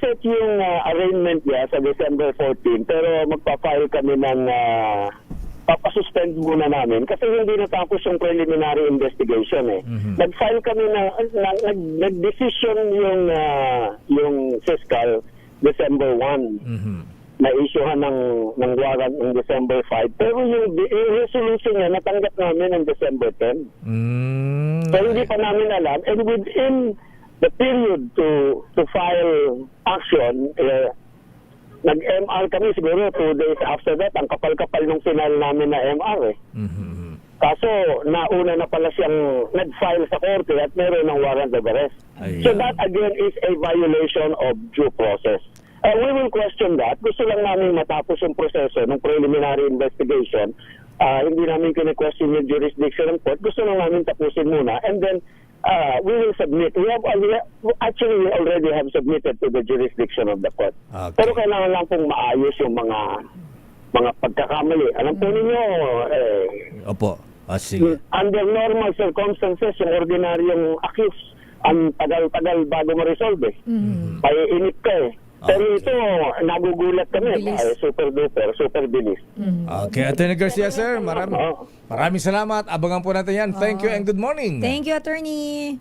nakaset yung arraignment niya sa December 14, pero magpa-file kami ng papasuspend muna namin kasi hindi natapos yung preliminary investigation eh. Nag-file kami nag-decision yung fiscal December 1. Na-issuehan ng warrant ng December 5. Pero yung resolution niya natanggap namin ng December 10. So hindi pa namin alam. And within the period to file action, nag-MR kami siguro 2 days after that. Ang kapal-kapal nung final namin na MR eh. Kaso nauna na pala siyang nag-file sa korte at meron ng warrant of arrest. So that again is a violation of due process. We will question that. Gusto lang namin matapos yung proseso ng preliminary investigation. Hindi namin kine-question yung jurisdiction ng court. Gusto lang namin tapusin muna. And then, we will submit. We already have submitted to the jurisdiction of the court. Okay. Pero kailangan lang pong maayos yung mga pagkakamali. Alam po ninyo, Opo. Sige. under normal circumstances, yung ordinaryong accused, ang tagal-tagal bago ma-resolve eh. Paiinip ka eh. Pero ito, nagugulat kami. Super duper, super bilis. Okay, Attorney Garcia, sir, maraming salamat. Abangan po natin yan. Thank you and good morning. Thank you, Attorney.